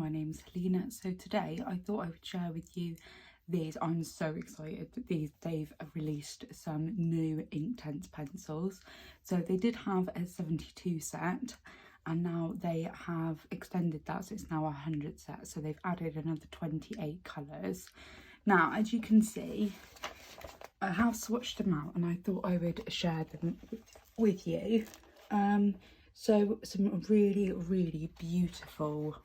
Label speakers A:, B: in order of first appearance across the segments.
A: my name's Helena. So today I thought I would share with you these. I'm so excited that they've released some new Inktense pencils. So they did have a 72 set and now they have extended that, so it's now a 100 set. So they've added another 28 colours. Now, as you can see, I have swatched them out and I thought I would share them with you. So some really beautiful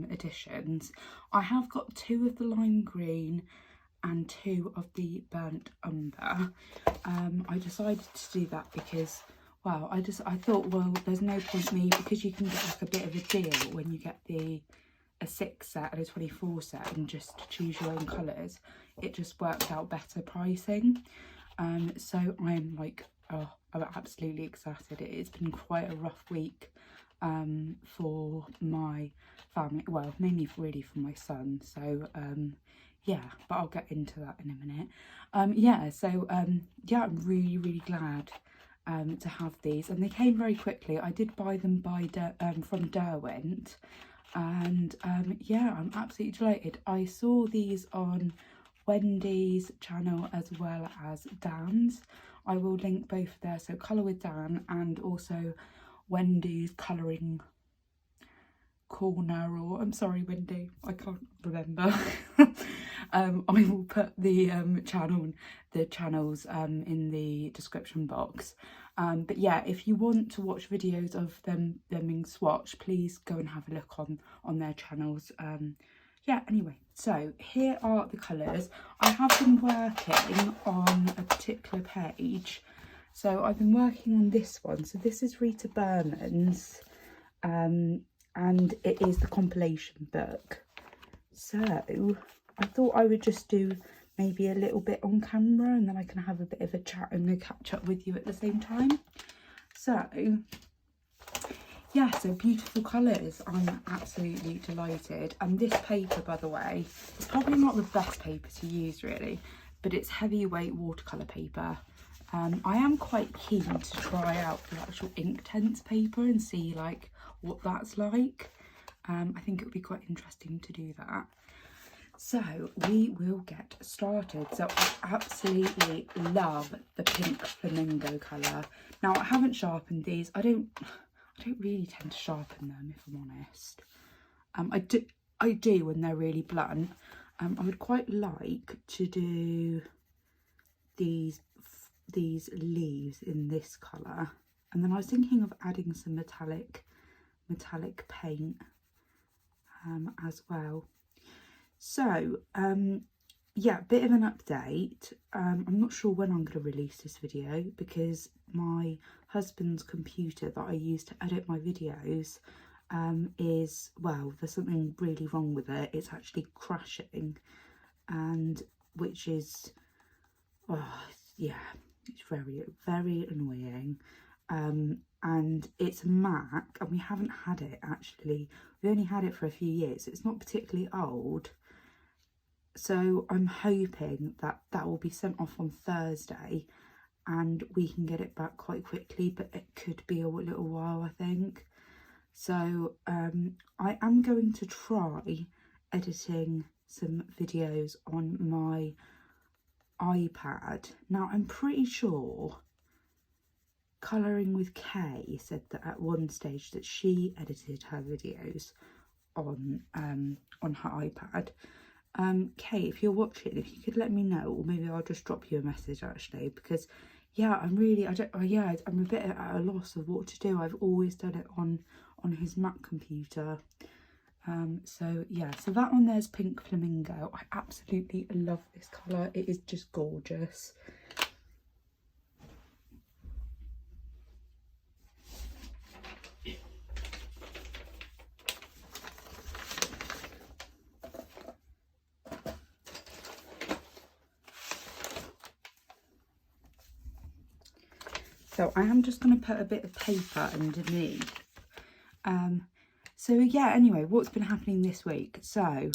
A: additions. I have got 2 of the lime green and 2 of the burnt umber. I decided to do that because, well, I thought, well, there's no point me, because you can get like a bit of a deal when you get a 6 set and a 24 set and just choose your own colours. It just worked out better pricing. So I'm like, oh, I'm absolutely excited. It's been quite a rough week for my family, well, mainly really for my son. So yeah, but I'll get into that in a minute. Yeah, I'm really glad to have these, and they came very quickly. I did buy them from Derwent, and yeah, I'm absolutely delighted. I saw these on Wendy's channel as well as Dan's. I will link both there, so Colour with Dan and also Wendy's colouring corner, or I'm sorry Wendy, I can't remember. I will put the channels in the description box. But yeah, if you want to watch videos of them being swatched, please go and have a look on their channels. Yeah, anyway, so here are the colours. I have been working on a particular page. So I've been working on this one. So this is Rita Berman's, and it is the compilation book. So I thought I would just do maybe a little bit on camera and then I can have a bit of a chat and a catch up with you at the same time. So yeah, so beautiful colours. I'm absolutely delighted. And this paper, by the way, it's probably not the best paper to use really, but it's heavyweight watercolour paper. I am quite keen to try out the actual Inktense paper and see like what that's like. I think it would be quite interesting to do that. So we will get started. So I absolutely love the pink flamingo colour. Now I haven't sharpened these. I don't really tend to sharpen them, if I'm honest. I do when they're really blunt. I would quite like to do these leaves in this colour, and then I was thinking of adding some metallic paint as well. So yeah, bit of an update. I'm not sure when I'm going to release this video because my husband's computer that I use to edit my videos is, well, there's something really wrong with it. It's actually crashing, and which is, oh yeah, it's very annoying. And it's a Mac, and we haven't had it actually. We only had it for a few years. It's not particularly old. So I'm hoping that will be sent off on Thursday and we can get it back quite quickly, but it could be a little while, I think. So I am going to try editing some videos on my iPad. Now I'm pretty sure Colouring with Kay said that at one stage that she edited her videos on her iPad. Kay, if you're watching, if you could let me know, or maybe I'll just drop you a message actually, because yeah, I'm a bit at a loss of what to do. I've always done it on his Mac computer. So yeah, so that one there's Pink Flamingo. I absolutely love this colour. It is just gorgeous. So I am just going to put a bit of paper underneath. So yeah, anyway, what's been happening this week? So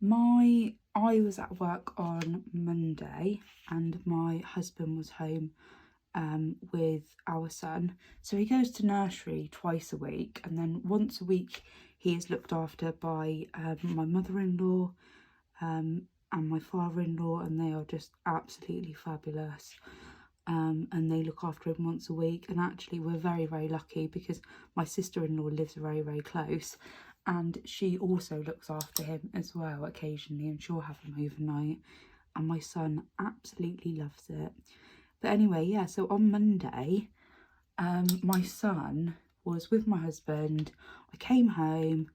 A: I was at work on Monday and my husband was home with our son. So he goes to nursery twice a week, and then once a week he is looked after by my mother-in-law and my father-in-law, and they are just absolutely fabulous. And they look after him once a week. And actually we're very, very lucky because my sister-in-law lives very, very close, and she also looks after him as well occasionally, and she'll have him overnight, and my son absolutely loves it. But anyway, yeah, so on Monday my son was with my husband. I came home,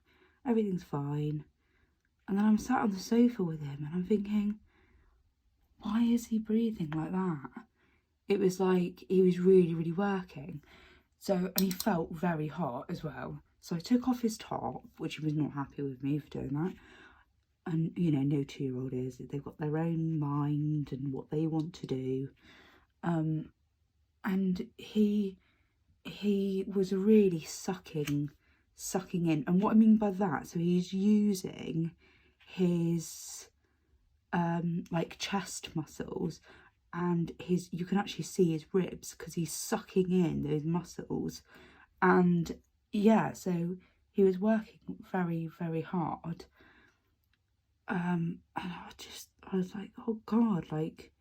A: everything's fine, and then I'm sat on the sofa with him and I'm thinking, why is he breathing like that? It was like he was really, really working. So, and he felt very hot as well. So I took off his top, which he was not happy with me for doing that. And, you know, no 2-year-old is. They've got their own mind and what they want to do. And he was really sucking in. And what I mean by that, so he's using his like chest muscles, and you can actually see his ribs because he's sucking in those muscles. And yeah, so he was working very, very hard. And I was like, oh God, like,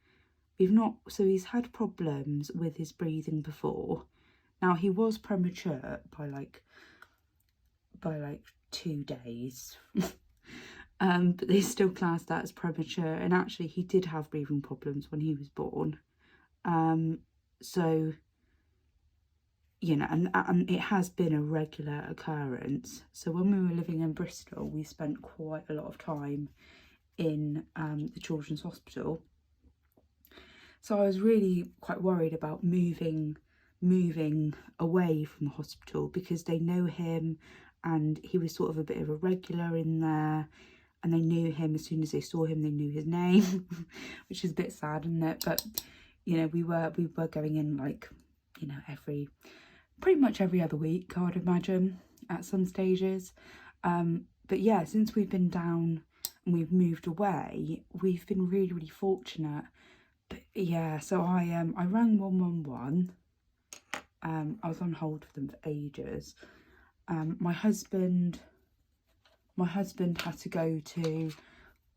A: so he's had problems with his breathing before. Now, he was premature by like 2 days. But they still classed that as premature, and actually he did have breathing problems when he was born. So, you know, and it has been a regular occurrence. So when we were living in Bristol, we spent quite a lot of time in the children's hospital. So I was really quite worried about moving away from the hospital, because they know him and he was sort of a bit of a regular in there, and they knew him. As soon as they saw him, they knew his name, which is a bit sad, isn't it? But, you know, we were going in, like, you know, pretty much every other week, I would imagine, at some stages. But yeah, since we've been down and we've moved away, we've been really, really fortunate. But yeah, so I rang 111. I was on hold for them for ages. My husband had to go to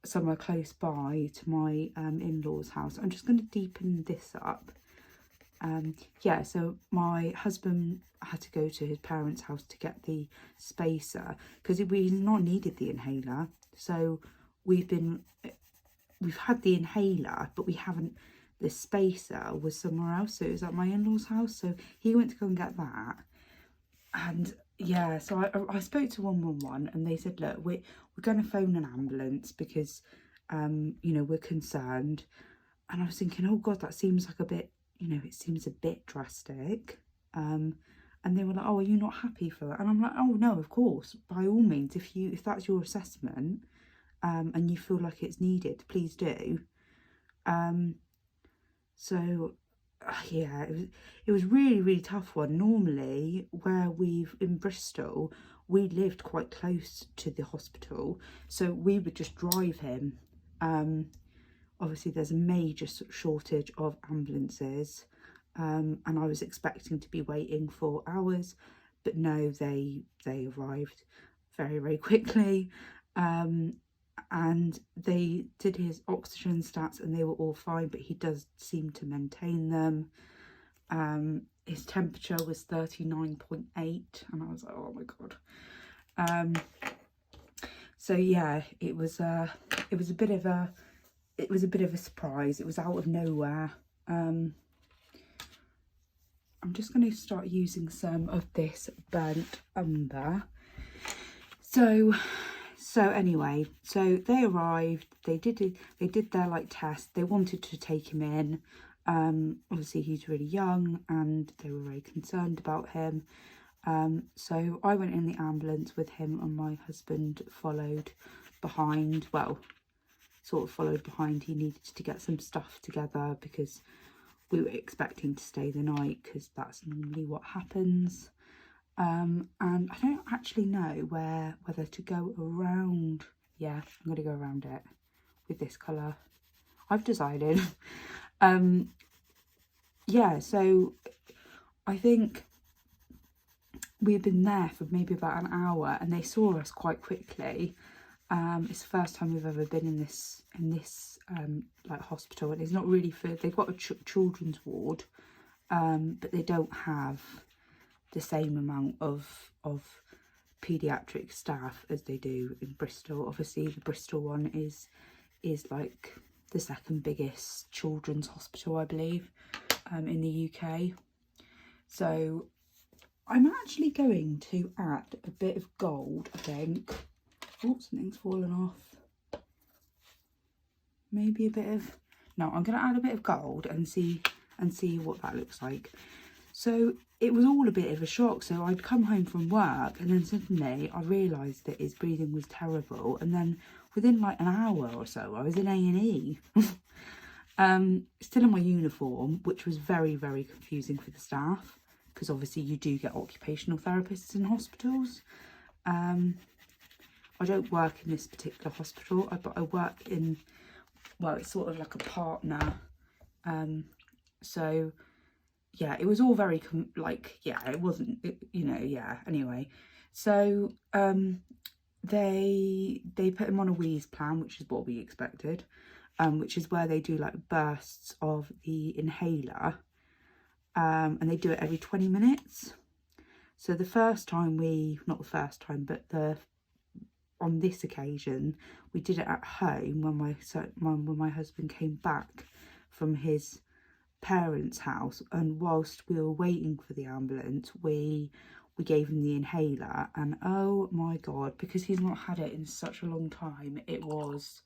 A: somewhere close by to my in-laws' house. I'm just going to deepen this up. Yeah, so my husband had to go to his parents' house to get the spacer, because we've not needed the inhaler. So we've had the inhaler, but we haven't. The spacer was somewhere else, so it was at my in-laws' house. So he went to go and get that, and yeah, so I spoke to 111, and they said, look, we're going to phone an ambulance because you know, we're concerned. And I was thinking, oh God, that seems like a bit, you know, it seems a bit drastic. And they were like, oh, are you not happy for that? And I'm like, oh no, of course, by all means, if that's your assessment and you feel like it's needed, please do. So yeah, it was really, really tough one. Normally, in Bristol, we lived quite close to the hospital, so we would just drive him. Obviously there's a major shortage of ambulances, and I was expecting to be waiting for hours, but no, they arrived very, very quickly. And they did his oxygen stats and they were all fine, but he does seem to maintain them. His temperature was 39.8, and I was like, oh my God. So yeah, it was a bit of a surprise. It was out of nowhere. I'm just going to start using some of this burnt umber. So anyway, so they arrived, they did their like test, they wanted to take him in. Obviously he's really young and they were very concerned about him. So I went in the ambulance with him, and my husband followed behind, well, sort of followed behind. He needed to get some stuff together because we were expecting to stay the night, because that's normally what happens. And I don't actually know whether to go around. Yeah, I'm going to go around it with this colour. I've decided. Yeah, so I think we'd been there for maybe about an hour, and they saw us quite quickly. It's the first time we've ever been in this like hospital, and it's not really for, they've got a children's ward, but they don't have the same amount of paediatric staff as they do in Bristol. Obviously the Bristol one is like the second biggest children's hospital, I believe, in the UK. So I'm actually going to add a bit of gold, I think. Oh, something's fallen off. Maybe a bit of, no, I'm going to add a bit of gold and see what that looks like. So it was all a bit of a shock. So I'd come home from work, and then suddenly I realised that his breathing was terrible, and then within like an hour or so I was in A&E. Still in my uniform, which was very, very confusing for the staff, because obviously you do get occupational therapists in hospitals. I don't work in this particular hospital, but I work in, well, it's sort of like a partner. So yeah, it was all very it wasn't, you know, yeah, anyway. So they put him on a wheeze plan, which is what we expected, which is where they do like bursts of the inhaler, and they do it every 20 minutes. So the first time not the first time, but on this occasion, we did it at home when my husband came back from his parents' house, and whilst we were waiting for the ambulance, we gave him the inhaler, and oh my god, because he's not had it in such a long time, it was,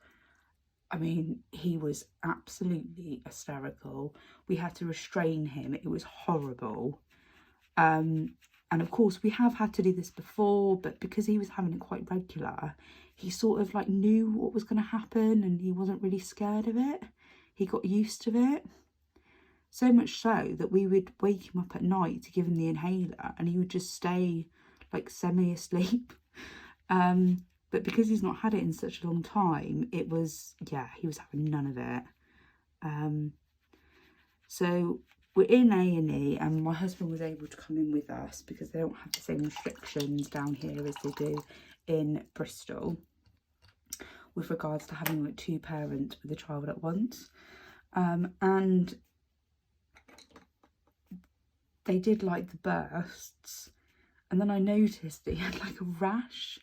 A: I mean, he was absolutely hysterical. We had to restrain him. It was horrible. And of course we have had to do this before, but because he was having it quite regular, he sort of like knew what was going to happen, and he wasn't really scared of it. He got used to it. So much so that we would wake him up at night to give him the inhaler, and he would just stay like semi-asleep. But because he's not had it in such a long time, it was, yeah, he was having none of it. So we're in A&E, and my husband was able to come in with us because they don't have the same restrictions down here as they do in Bristol with regards to having like 2 parents with a child at once. And they did like the bursts, and then I noticed that he had like a rash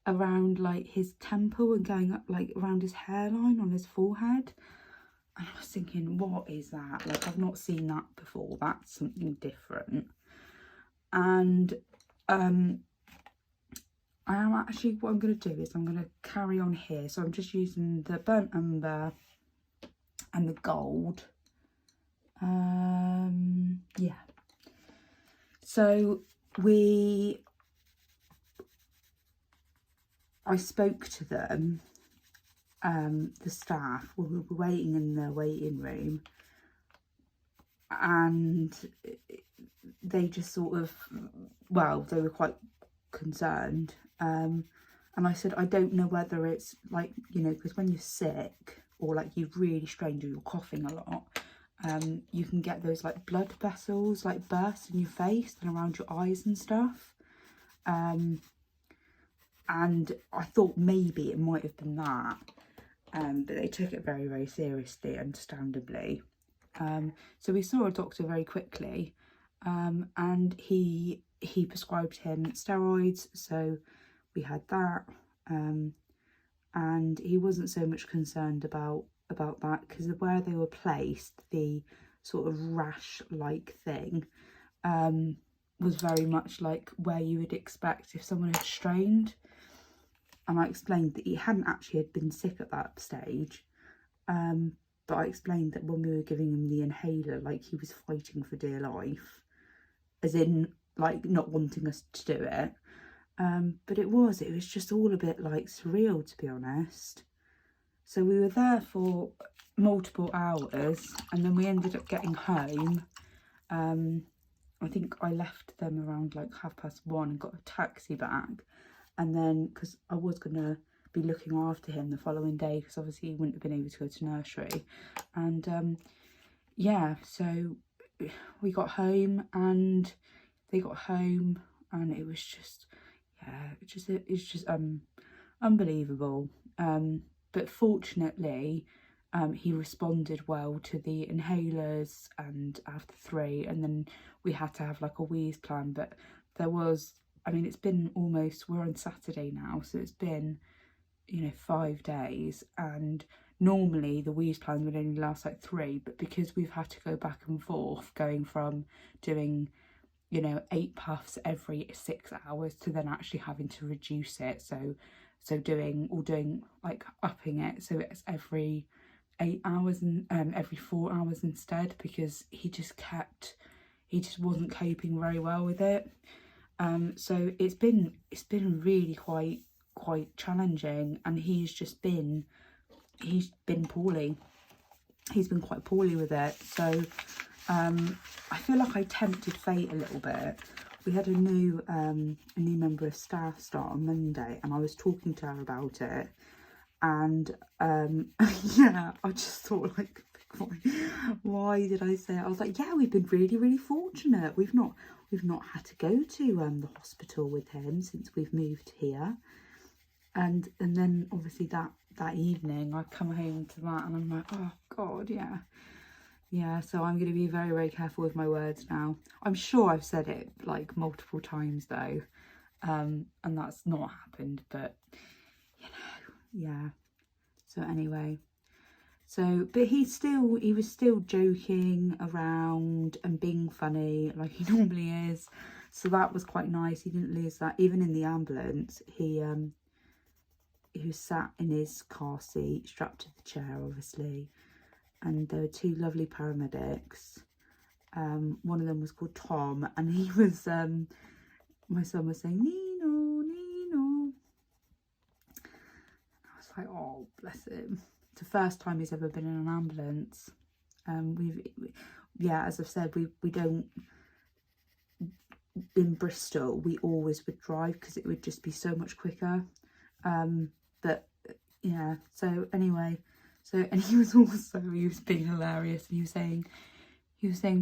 A: around like his temple and going up like around his hairline on his forehead. And I was thinking, what is that? Like, I've not seen that before. That's something different. And I am actually, what I'm going to do is I'm going to carry on here. So I'm just using the burnt umber and the gold. Yeah. So I spoke to them, the staff, we were waiting in the waiting room, and they just sort of, well, they were quite concerned. And I said, I don't know whether it's like, you know, because when you're sick or like you've really strained or you're coughing a lot, you can get those like blood vessels like burst in your face and around your eyes and stuff. And I thought maybe it might have been that, but they took it very, very seriously, understandably. So we saw a doctor very quickly, and he prescribed him steroids, so we had that, and he wasn't so much concerned about that, because where they were placed, the sort of rash-like thing was very much like where you would expect if someone had strained. And I explained that he hadn't actually been sick at that stage, but I explained that when we were giving him the inhaler, like he was fighting for dear life, as in like not wanting us to do it. But it was just all a bit like surreal, to be honest. So we were there for multiple hours, and then we ended up getting home. I think I left them around like 1:30 and got a taxi back. And then, because I was going to be looking after him the following day, because obviously he wouldn't have been able to go to nursery. And yeah, so we got home, and they got home. and it was just, yeah, it's just unbelievable. But fortunately, he responded well to the inhalers, and after 3, and then we had to have like a wheeze plan. But there was, I mean, it's been almost, we're on Saturday now, so it's been, you know, 5 days, and normally the wheeze plan would only last like 3, but because we've had to go back and forth, going from doing, you know, 8 puffs every 6 hours to then actually having to reduce it, so doing like upping it, so it's every 8 hours and every 4 hours instead, because he just wasn't coping very well with it. So it's been really quite challenging, and he's been poorly. He's been quite poorly with it. So I feel like I tempted fate a little bit. We had a new member of staff start on Monday, and I was talking to her about it, and yeah, I just thought, like, why did I say it? I was like, yeah, we've been really fortunate. We've not had to go to the hospital with him since we've moved here. And then obviously that evening I come home to that, and I'm like, oh God, yeah. So I'm going to be very careful with my words now. I'm sure I've said it like multiple times though, and that's not happened, but you know, yeah. So anyway, but he was still joking around and being funny like he normally is, so that was quite nice. He didn't lose that. Even in the ambulance, he was sat in his car seat, strapped to the chair, obviously, and there were 2 lovely paramedics. One of them was called Tom, and he was, my son was saying, Nino. I was like, oh, bless him. It's the first time he's ever been in an ambulance. As I've said, we don't, in Bristol, we always would drive because it would just be so much quicker. But yeah, so anyway, and he was being hilarious, and he was saying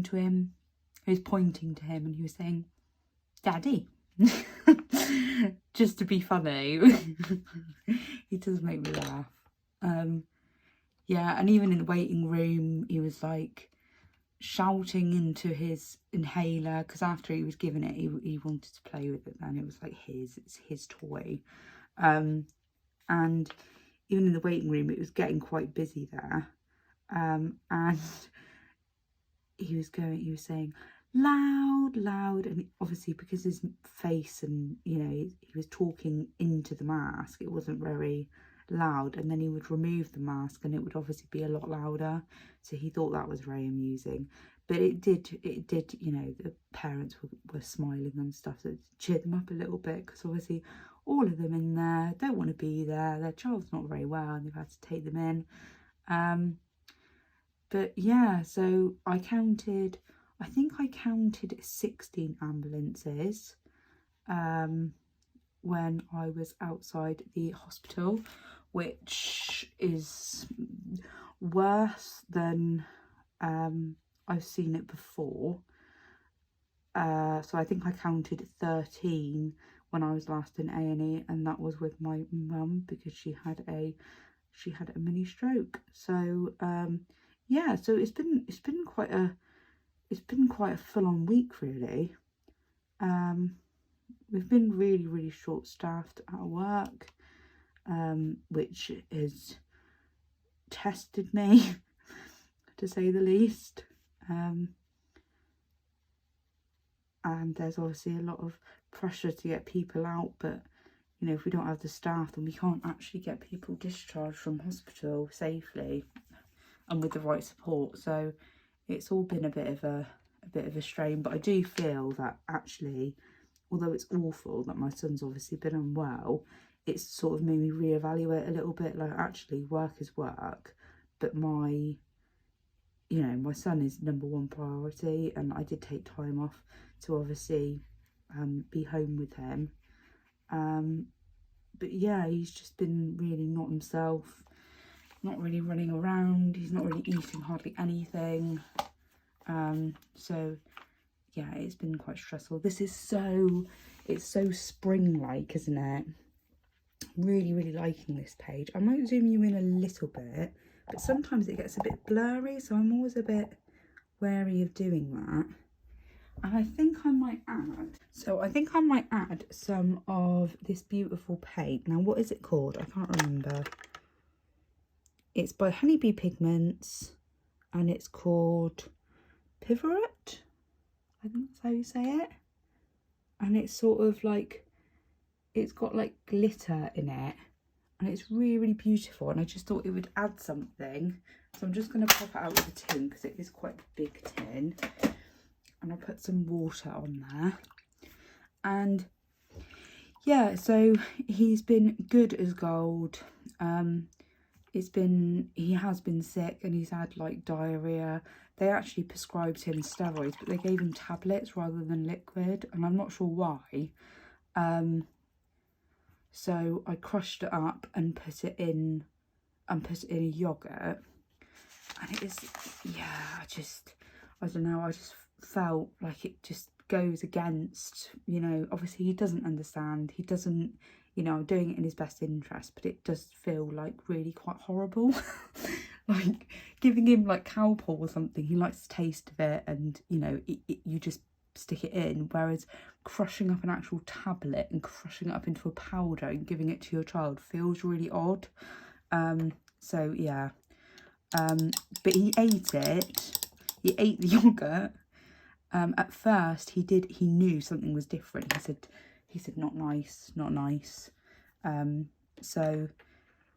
A: to him, he was pointing to him, and he was saying, Daddy, just to be funny. He does make me laugh. Yeah, and even in the waiting room, he was like shouting into his inhaler, because after he was given it, he wanted to play with it then. It was like it's his toy. And even in the waiting room, it was getting quite busy there. And he was saying, loud, and obviously because his face, and you know, he was talking into the mask, it wasn't very loud, and then he would remove the mask and it would obviously be a lot louder, so he thought that was very amusing. But it did, you know, the parents were smiling and stuff, so it cheered them up a little bit, because obviously all of them in there don't want to be there, their child's not very well and they've had to take them in. But yeah, so I think I counted 16 ambulances when I was outside the hospital, which is worse than I've seen it before. So I think I counted 13 when I was last in A&E, and that was with my mum, because she had a mini stroke. So yeah, so it's been quite a full-on week, really. We've been really short-staffed at work, which has tested me to say the least. And there's obviously a lot of pressure to get people out, but you know, if we don't have the staff, then we can't actually get people discharged from hospital safely and with the right support. So it's all been a bit of a strain, but I do feel that actually, although it's awful that my son's obviously been unwell, it's sort of made me reevaluate a little bit, like, actually work is work, but my son is #1 priority, and I did take time off to obviously be home with him. But yeah, he's just been really not himself, not really running around, he's not really eating hardly anything. So yeah, it's been quite stressful. This is so It's so spring-like, isn't it? Really, really liking this page. I might zoom you in a little bit, but sometimes it gets a bit blurry, so I'm always a bit wary of doing that. And I think I might add some of this beautiful paint. Now, what is it called? I can't remember. It's by Honeybee Pigments, and it's called Pivorit. I think that's how you say it. And it's sort of like, it's got like glitter in it, and it's really, really beautiful. And I just thought it would add something. So I'm just going to pop it out with the tin, because it is quite a big tin. And I'll put some water on there. And yeah, so he's been good as gold. He has been sick, and he's had like diarrhea. They actually prescribed him steroids, but they gave him tablets rather than liquid, and I'm not sure why. So I crushed it up and put it in a yogurt, and it is, yeah, I don't know, I just felt like it just goes against, you know, obviously he doesn't understand, he doesn't, you know, I'm doing it in his best interest, but it does feel like really quite horrible. Like giving him like cowpaw or something, he likes the taste of it, and you know, you just stick it in, whereas crushing up an actual tablet and crushing it up into a powder and giving it to your child feels really odd. So yeah, but he ate it. He ate the yogurt. At first he knew something was different. He said not nice, not nice. So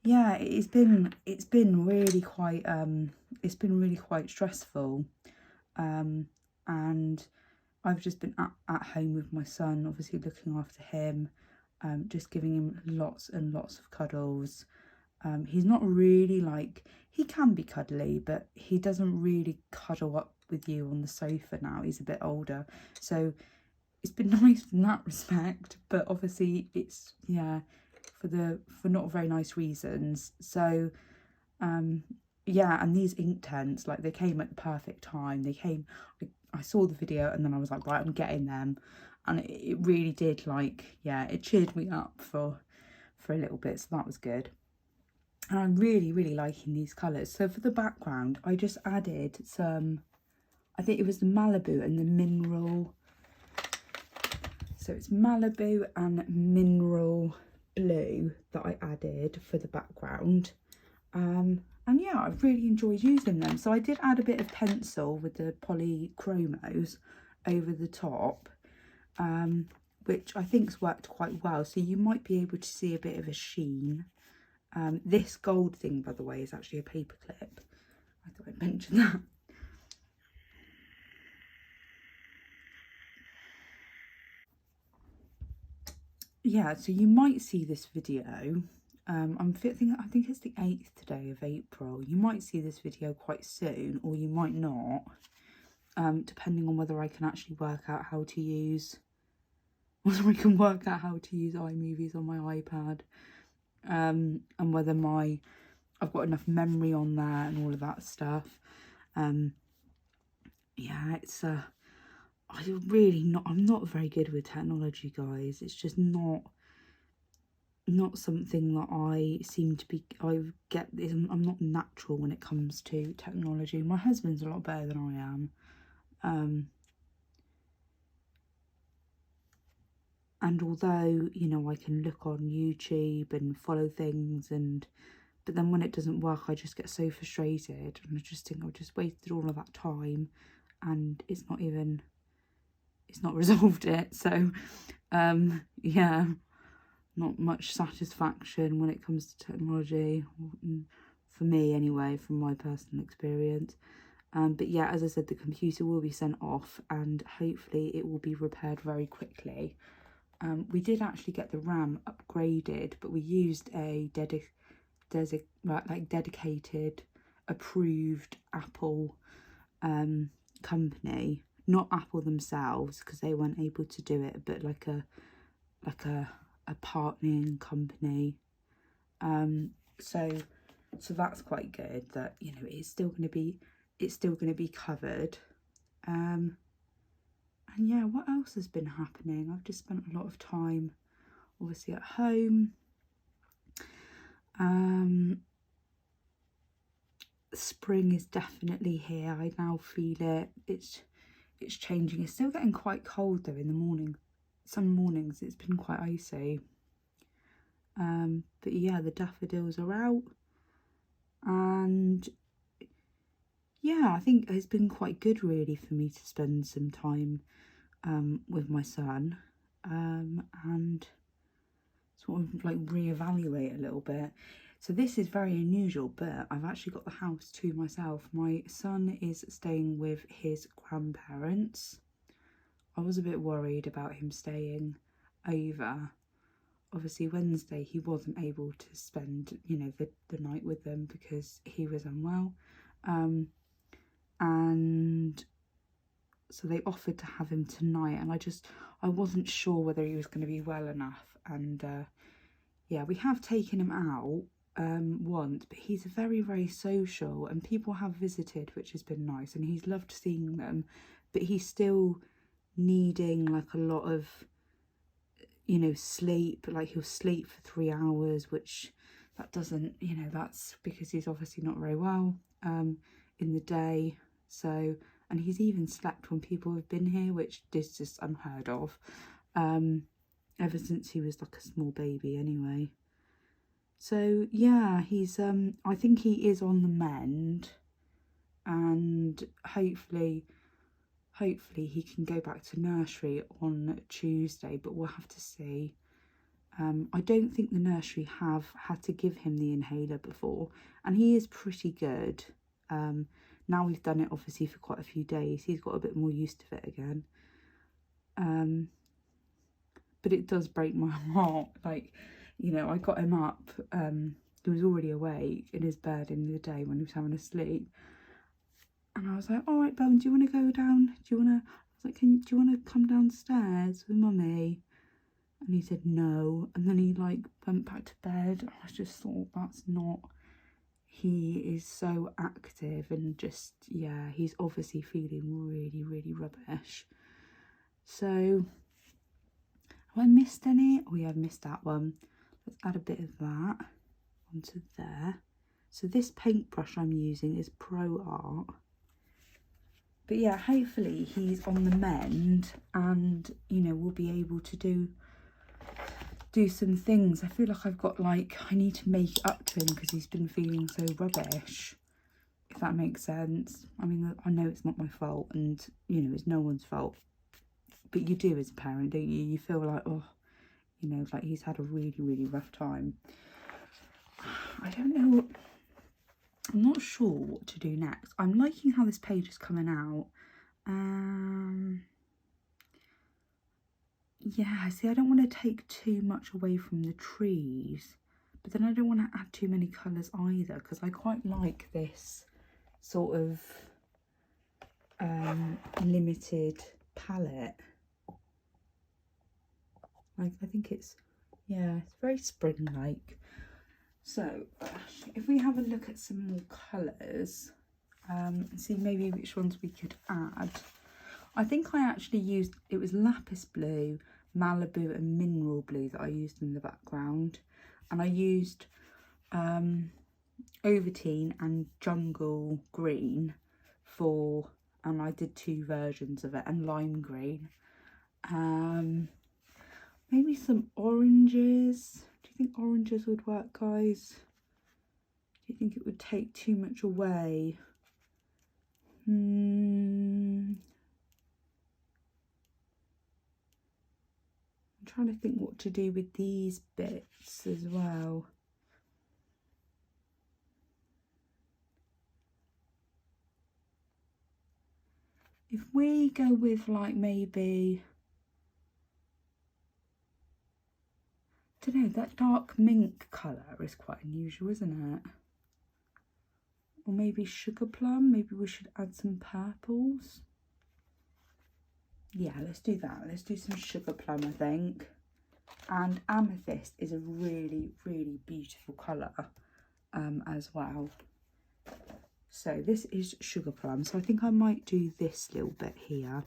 A: yeah, it's been really quite stressful. And I've just been at home with my son, obviously looking after him, just giving him lots and lots of cuddles. He's not really like, he can be cuddly, but he doesn't really cuddle up with you on the sofa now. He's a bit older, so it's been nice in that respect, but obviously it's, yeah, for not very nice reasons. So yeah, and these Inktense, like, they came at the perfect time. They came, I saw the video and then I was like, right, I'm getting them, and it really did, like, yeah, it cheered me up for a little bit, so that was good. And I'm really, really liking these colours. So for the background, I just added some, I think it was the Malibu and the Mineral. So it's Malibu and Mineral Blue that I added for the background. And yeah, I've really enjoyed using them. So I did add a bit of pencil with the polychromos over the top, which I think's worked quite well. So you might be able to see a bit of a sheen. This gold thing, by the way, is actually a paper clip. I thought I'd mention that. Yeah, so you might see this video. I think it's the 8th today of April. You might see this video quite soon, or you might not, depending on whether I can actually work out how to use iMovies on my iPad. And whether I've got enough memory on there and all of that stuff. Yeah, it's I'm not very good with technology, guys. It's just not something that I seem to be. I'm not natural when it comes to technology. My husband's a lot better than I am. And although, you know, I can look on YouTube and follow things, but then when it doesn't work, I just get so frustrated, and I just think I've just wasted all of that time, and it's not resolved it. So yeah, not much satisfaction when it comes to technology, for me anyway, from my personal experience. But yeah, as I said, the computer will be sent off, and hopefully it will be repaired very quickly. We did actually get the RAM upgraded, but we used a dedicated, approved Apple company, not Apple themselves, because they weren't able to do it, but like a partnering company. So that's quite good, that, you know, it's still going to be covered. And And yeah, what else has been happening? I've just spent a lot of time obviously at home. Spring is definitely here. I now feel it. It's changing. It's still getting quite cold though in the morning. Some mornings it's been quite icy. But yeah, the daffodils are out, and yeah, I think it's been quite good really for me to spend some time with my son, and sort of like reevaluate a little bit. So this is very unusual, but I've actually got the house to myself. My son is staying with his grandparents. I was a bit worried about him staying over. Obviously Wednesday he wasn't able to spend, you know, the night with them because he was unwell. And so they offered to have him tonight, and I wasn't sure whether he was going to be well enough. And yeah, we have taken him out once, but he's very, very social, and people have visited, which has been nice, and he's loved seeing them, but he's still needing like a lot of, you know, sleep. Like he'll sleep for 3 hours, which that doesn't, you know, that's because he's obviously not very well in the day. So, and he's even slept when people have been here, which is just unheard of, ever since he was like a small baby anyway. So yeah, he's I think he is on the mend, and hopefully he can go back to nursery on Tuesday, but we'll have to see. I don't think the nursery have had to give him the inhaler before, and he is pretty good. Now we've done it obviously for quite a few days, he's got a bit more used to it again. But it does break my heart. Like, you know, I got him up, he was already awake in his bed in the day when he was having a sleep. And I was like, all right, Bowen, do you want to go down? Do you want to, I was like, do you want to come downstairs with mummy? And he said no. And then he like went back to bed. I just thought, that's not, he is so active, and just, yeah, he's obviously feeling really, really rubbish. So, have I missed any? Oh yeah, I've missed that one. Let's add a bit of that onto there. So this paintbrush I'm using is Pro Art. But yeah, hopefully he's on the mend, and, you know, we'll be able to do some things. I feel like I've got like, I need to make it up to him because he's been feeling so rubbish, if that makes sense. I mean, I know it's not my fault, and, you know, it's no one's fault, but you do as a parent, don't you? You feel like, oh, you know, like he's had a really, really rough time. I don't know, I'm not sure what to do next. I'm liking how this page is coming out. Yeah, see, I don't want to take too much away from the trees, but then I don't want to add too many colours either, because I quite like this sort of limited palette. Like, I think it's, yeah, it's very spring-like. So if we have a look at some more colours and see maybe which ones we could add. I think I actually used, it was lapis blue, Malibu and mineral blue that I used in the background, and I used Ovaltine and jungle green for, and I did 2 versions of it, and lime green. Maybe some oranges. Do you think oranges would work, guys? Do you think it would take too much away? I'm trying to think what to do with these bits as well. If we go with like maybe, I don't know, that dark mink colour is quite unusual, isn't it? Or maybe sugar plum, maybe we should add some purples. Yeah, let's do that. Let's do some sugar plum, I think. And amethyst is a really, really beautiful colour as well. So this is sugar plum. So I think I might do this little bit here.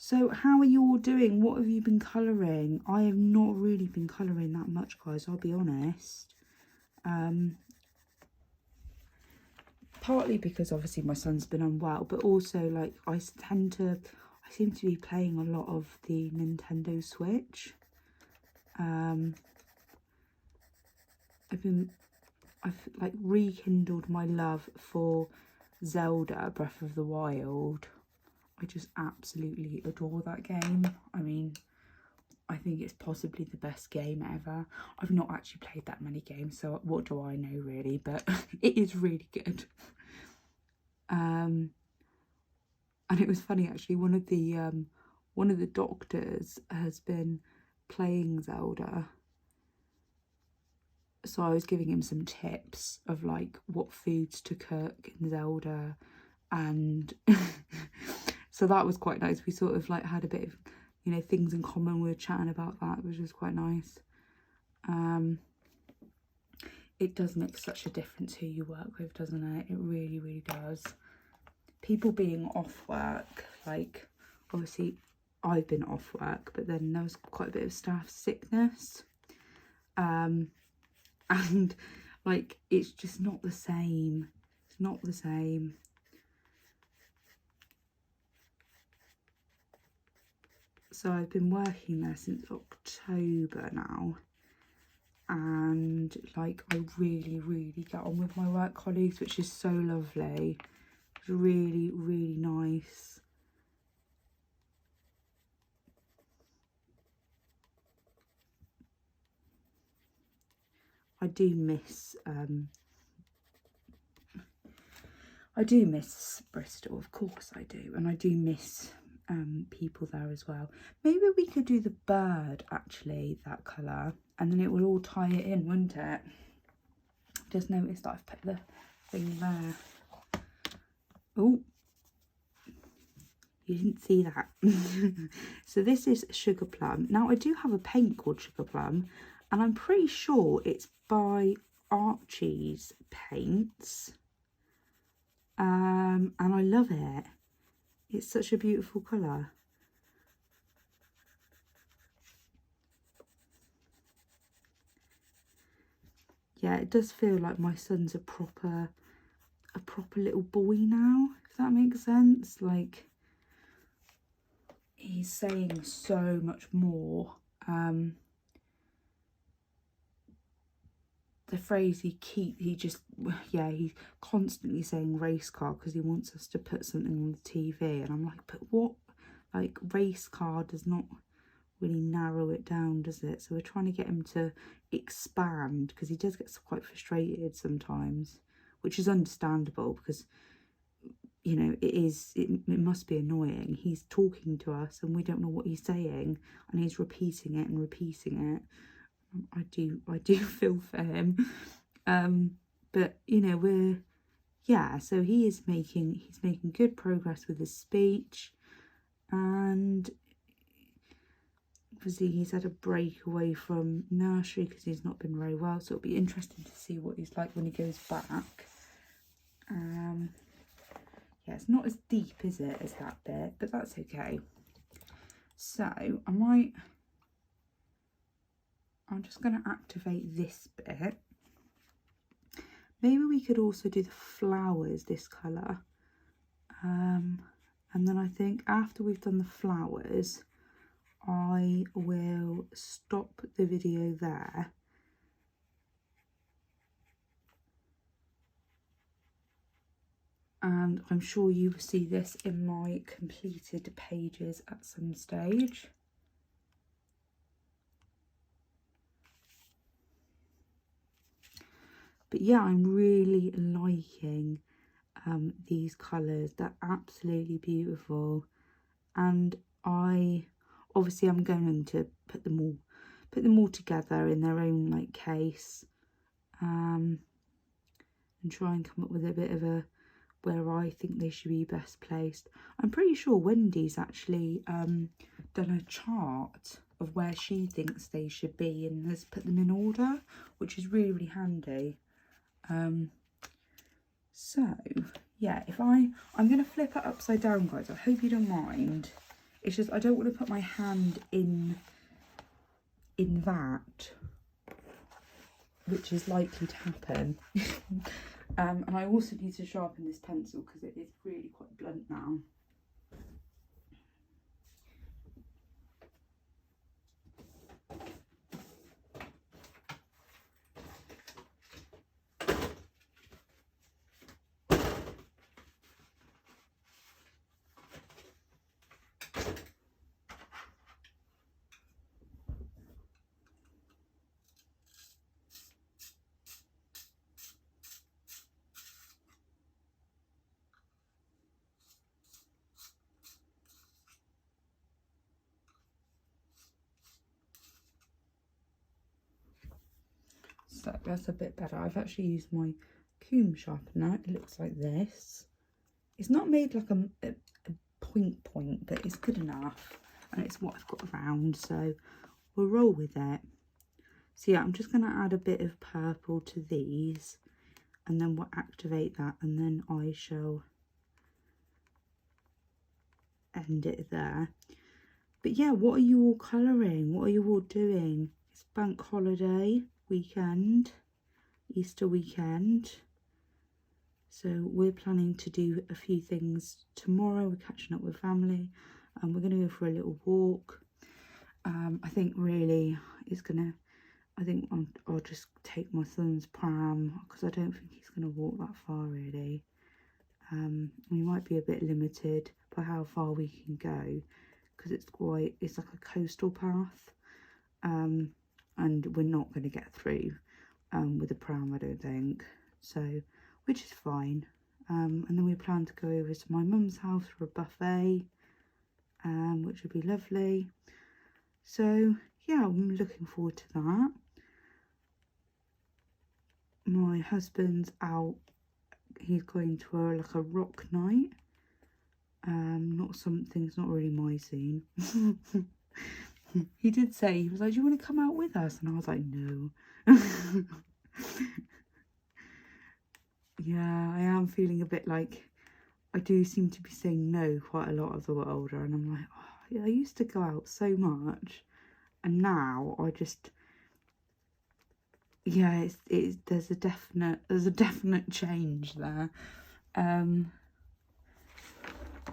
A: So how are you all doing? What have you been colouring? I have not really been colouring that much, guys, I'll be honest. Partly because obviously my son's been unwell, but also like I seem to be playing a lot of the Nintendo Switch. I've like rekindled my love for Zelda Breath of the Wild. I just absolutely adore that game. I mean, I think it's possibly the best game ever. I've not actually played that many games, so what do I know really, but it is really good. And it was funny actually, one of the doctors has been playing Zelda, so I was giving him some tips of like what foods to cook in Zelda, and so that was quite nice. We sort of like had a bit of, you know, things in common. We were chatting about that, which was quite nice. It does make such a difference who you work with, doesn't it? It really, really does. People being off work, like obviously I've been off work, but then there was quite a bit of staff sickness. And like it's just not the same. It's not the same. So I've been working there since October now, and like I really, really get on with my work colleagues, which is so lovely. It's really, really nice. I do miss Bristol, of course I do, and I do miss people there as well. Maybe we could do the bird actually, that colour, and then it will all tie it in, wouldn't it? Just noticed that I've put the thing there. Oh, you didn't see that. So this is Sugar Plum. Now I do have a paint called Sugar Plum, and I'm pretty sure it's by Archie's Paints. And I love it. It's such a beautiful colour. Yeah, it does feel like my son's a proper little boy now, if that makes sense. Like, he's saying so much more. The phrase he's constantly saying race car because he wants us to put something on the TV, and I'm like, but what? Like, race car does not really narrow it down, does it? So we're trying to get him to expand, because he does get quite frustrated sometimes, which is understandable because, you know, it must be annoying. He's talking to us and we don't know what he's saying, and he's repeating it and repeating it. I do feel for him. But you know, so he's making good progress with his speech, and obviously he's had a break away from nursery because he's not been very well, so it'll be interesting to see what he's like when he goes back. Yeah, it's not as deep, is it, as that bit, but that's okay. So I'm just going to activate this bit. Maybe we could also do the flowers this colour. And then I think after we've done the flowers, I will stop the video there. And I'm sure you will see this in my completed pages at some stage. But yeah, I'm really liking these colours. They're absolutely beautiful, and I'm going to put them all together in their own like case, and try and come up with a bit of a where I think they should be best placed. I'm pretty sure Wendy's actually done a chart of where she thinks they should be and has put them in order, which is really, really handy. So yeah, I'm going to flip it upside down, guys. I hope you don't mind. It's just I don't want to put my hand in that, which is likely to happen. And I also need to sharpen this pencil because it is really quite blunt now. So that's a bit better. I've actually used my comb sharpener. It looks like this. It's not made like a point, but it's good enough. And it's what I've got around, so we'll roll with it. So yeah, I'm just going to add a bit of purple to these. And then we'll activate that. And then I shall end it there. But yeah, what are you all colouring? What are you all doing? It's bank holiday weekend, Easter weekend. So we're planning to do a few things tomorrow. We're catching up with family and we're going to go for a little walk. I think really I'll just take my son's pram because I don't think he's going to walk that far really. We might be a bit limited by how far we can go because it's like a coastal path. And we're not going to get through with a pram, I don't think, so which is fine. And then we plan to go over to my mum's house for a buffet, which would be lovely. So yeah, I'm looking forward to that. My husband's out, he's going to like a rock night. It's not really my scene. He did say, he was like, do you want to come out with us? And I was like, no. Yeah, I am feeling a bit like I do seem to be saying no quite a lot as I got older. And I'm like, oh, yeah, I used to go out so much. And now I just, yeah, there's a definite change there.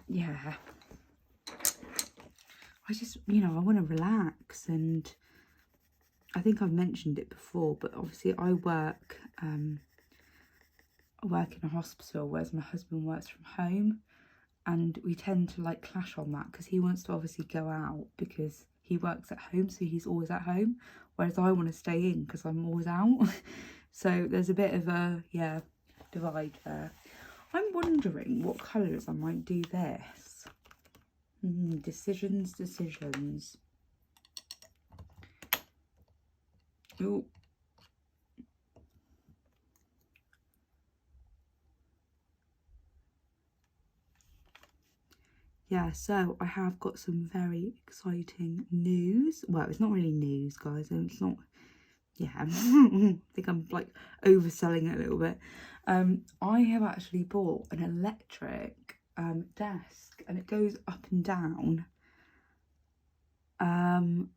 A: Yeah. I just, I want to relax, and I think I've mentioned it before, but obviously I work in a hospital, whereas my husband works from home, and we tend to like clash on that because he wants to obviously go out because he works at home, so he's always at home, whereas I want to stay in because I'm always out. So there's a bit of a divide there. I'm wondering what colours I might do this. Decisions. Oh. Yeah, so I have got some very exciting news. Well, it's not really news, guys. It's not, yeah, I think I'm like overselling it a little bit. I have actually bought an electric desk, and it goes up and down. And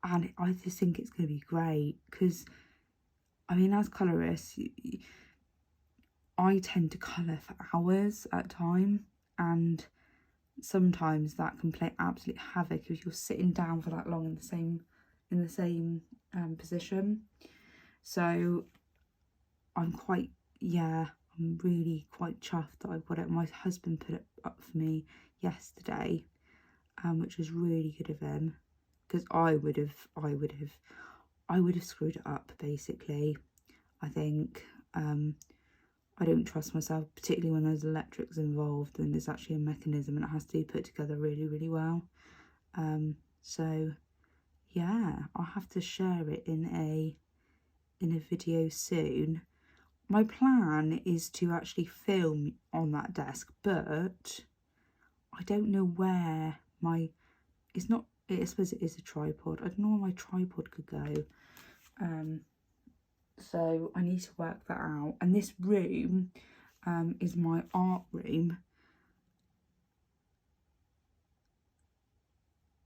A: I just think it's going to be great because, I mean, as colourists, I tend to colour for hours at a time, and sometimes that can play absolute havoc if you're sitting down for that long in the same position. So I'm really quite chuffed that I've got it. My husband put it up for me yesterday, which was really good of him, because I would have screwed it up basically. I think I don't trust myself, particularly when there's electrics involved and there's actually a mechanism and it has to be put together really, really well. So yeah, I'll have to share it in a video soon. My plan is to actually film on that desk, but I don't know where I suppose it is a tripod. I don't know where my tripod could go. So I need to work that out. And this room is my art room.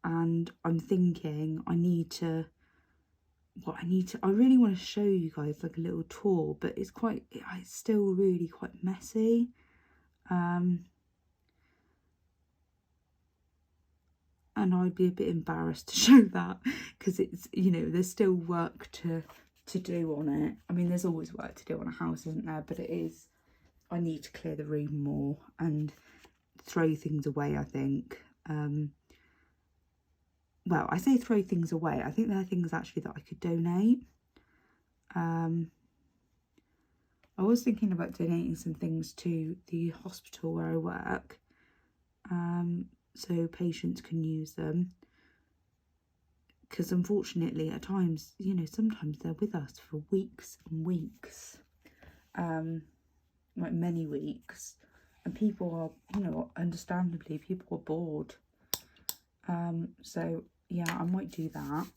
A: and I'm thinking I really want to show you guys like a little tour, but it's still really quite messy. And I'd be a bit embarrassed to show that because it's, you know, there's still work to do on it. I mean, there's always work to do on a house, isn't there? But I need to clear the room more and throw things away, I think. Well, I say throw things away. I think there are things actually that I could donate. I was thinking about donating some things to the hospital where I work, so patients can use them. Because unfortunately, at times, you know, sometimes they're with us for weeks and weeks, like many weeks, and people are, you know, understandably, people are bored. So yeah, I might do that.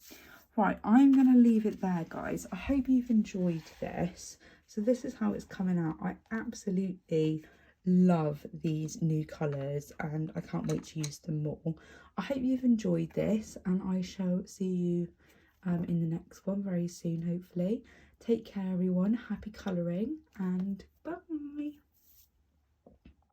A: Right, I'm going to leave it there, guys. I hope you've enjoyed this. So this is how it's coming out. I absolutely love these new colours and I can't wait to use them more. I hope you've enjoyed this and I shall see you in the next one very soon, hopefully. Take care, everyone. Happy colouring and bye.